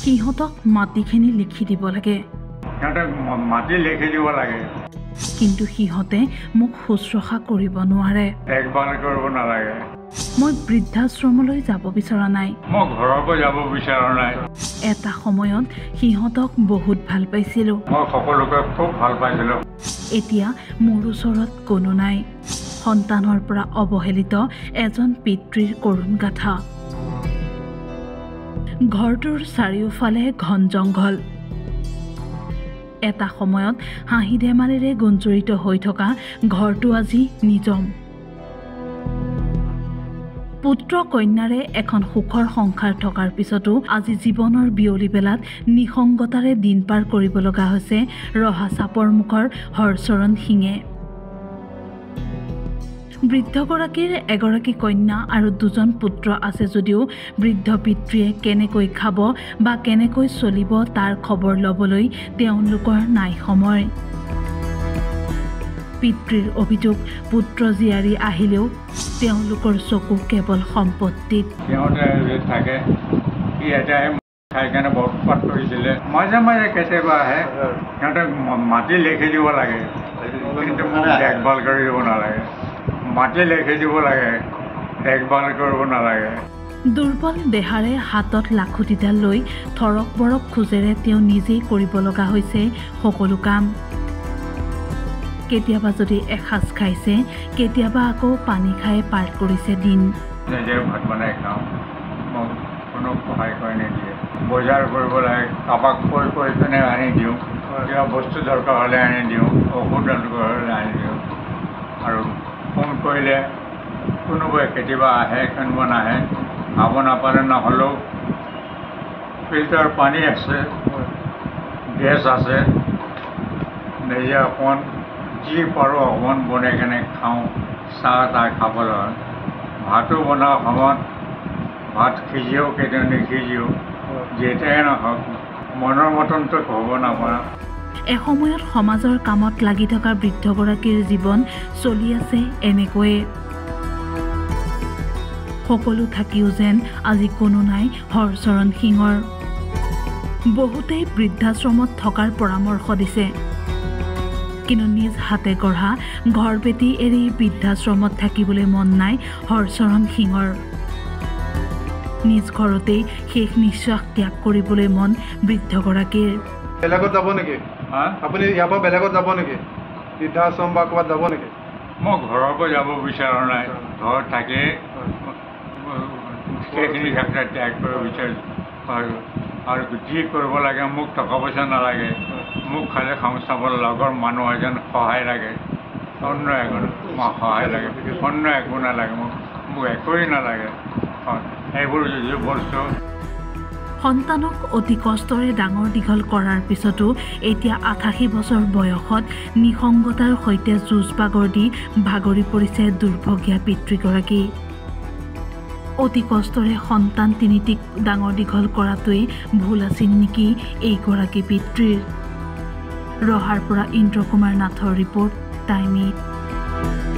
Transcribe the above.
সিহঁতক মাটিখিনি লিখি দিব লাগে। মাটি লিখি দিব লাগে, কিন্তু সিহঁতে মোক শুশ্ৰূষা কৰিব নোৱাৰে। দেখভাল কৰিব নালাগে। মই বৃদ্ধাশ্ৰমলৈ যাব বিচৰা নাই। মই ঘৰৰ পৰা যাব বিচৰা নাই। এটা সময়ত সিহঁতক বহুত ভাল পাইছিলোঁ। মই সকলোকে খুব ভাল পাইছিলোঁ। এতিয়া মোৰ ওচৰত কোনো নাই। সন্তানৰ পৰা অৱহেলিত এজন পিতৃৰ কৰুণ গাথা। ঘৰটোৰ চাৰিওফালে ঘন জংঘল। এটা সময়ত হাঁহি ধেমালিৰে গুঞ্জৰিত হৈ থকা ঘৰটো আজি নিজম। পুত্ৰ কন্যাৰে এখন সুখৰ সংসাৰ থকাৰ পিছতো আজি জীৱনৰ বিয়লি বেলাত নিসংগতাৰে দিন পাৰ কৰিব লগা হৈছে ৰহা চাপৰ মুখৰ হৰচৰণ সিঙে। বৃদ্ধগৰাকীৰ এগৰাকী কন্যা আৰু দুজন পুত্ৰ আছে যদিও বৃদ্ধ পিতৃয়ে কেনেকৈ খাব বা কেনেকৈ চলিব তাৰ খবৰ ল'বলৈ তেওঁলোকৰ নাই সময়। পিতৃৰ অভিযোগ, পুত্ৰ জীয়াৰী আহিলেও তেওঁলোকৰ চকু কেৱল সম্পত্তিত। সিহঁতে থাকে খাই কেনে বৰ উৎপাত কৰিছিলে। মাজে মাজে কেতিয়াবা আহে, সিহঁতক মাটি লিখি দিব লাগে, কিন্তু মোক দেখভাল কৰি দিব নালাগে। মাটি লিখি দিব লাগে, দেখভাল কৰিব নালাগে। দুৰ্বল দেহাৰে হাতত লাখুটিডাল লৈ থৰক বৰক খোজেৰে তেওঁ নিজেই কৰিব লগা হৈছে সকলো কাম। কেতিয়াবা যদি এসাঁজ খাইছে, কেতিয়াবা আকৌ পানী খাই পাৰ কৰিছে দিন। নিজে ভাত বনাই খাওঁ, মোক কোনো সহায় কৰি নিদিয়ে। বজাৰ কৰিব লাগে, কাৰোবাক কৈ কৈ পিনে আনি দিওঁ। কিবা বস্তু দৰকাৰ হ'লে আনি দিওঁ, ঔষধ দৰকাৰ হ'লে আনি দিওঁ। আৰু ফোন কৰিলে কোনোবাই কেতিয়াবা আহে, কোনোবা নাহে। খাব নাপালে নহ'লেও ফিল্টাৰ পানী আছে, গেছ আছে, নিজে অকণমান যি পাৰোঁ অকণমান বনাই কেনে খাওঁ। চাহ তাহ খাবলৈ হয়। ভাতো বনাওঁ সময়ত, ভাত সিজিও কেতিয়াবা নিসিজিও, যেতিয়াই নহওক মনৰ মতনটো হ'ব নাপাওঁ। এসময়ত সমাজৰ কামত লাগি থকা বৃদ্ধগৰাকীৰ জীৱন চলি আছে এনেকৈয়ে। সকলো থাকিও যেন আজি কোনো নাই হৰচৰণ সিঙৰ। বহুতেই বৃদ্ধাশ্ৰমত থকাৰ পৰামৰ্শ দিছে, কিন্তু নিজ হাতে গঢ়া ঘৰ বেটি এৰি বৃদ্ধাশ্ৰমত থাকিবলৈ মন নাই হৰচৰণ সিঙৰ। নিজ ঘৰতেই শেষ নিশ্বাস ত্যাগ কৰিবলৈ মন বৃদ্ধগৰাকীৰ। বেলেগত যাব নেকি? আপুনি ইয়াৰ পৰা বেলেগত যাব নেকি? বৃদ্ধাশ্ৰম বা ক'ৰবাত যাব নেকি? মই ঘৰৰ পৰা যাব বিচৰা নাই। ঘৰত থাকি সেইখিনি ক্ষেত্ৰত ত্যাগ কৰিব বিচাৰিছোঁ। আৰু যি কৰিব লাগে, মোক টকা পইচা নালাগে। মোক খালি সংস্থাপন লগৰ মানুহ এজন সহায় লাগে, অন্য একো মোক সহায় লাগে, অন্য একো নালাগে। মোক একোৱেই নালাগে। এইবোৰ যি বস্তু সন্তানক অতি কষ্টৰে ডাঙৰ দীঘল কৰাৰ পিছতো এতিয়া 88 বছৰ বয়সত নিসংগতাৰ সৈতে যুঁজ বাগৰ দি ভাগৰি পৰিছে দুৰ্ভগীয়া পিতৃগৰাকী। অতি কষ্টৰে সন্তান তিনিটিক ডাঙৰ দীঘল কৰাটোৱেই ভুল আছিল নেকি এইগৰাকী পিতৃৰ? ৰহাৰ পৰা ইন্দ্ৰ কুমাৰ নাথৰ ৰিপৰ্ট, টাইম 8।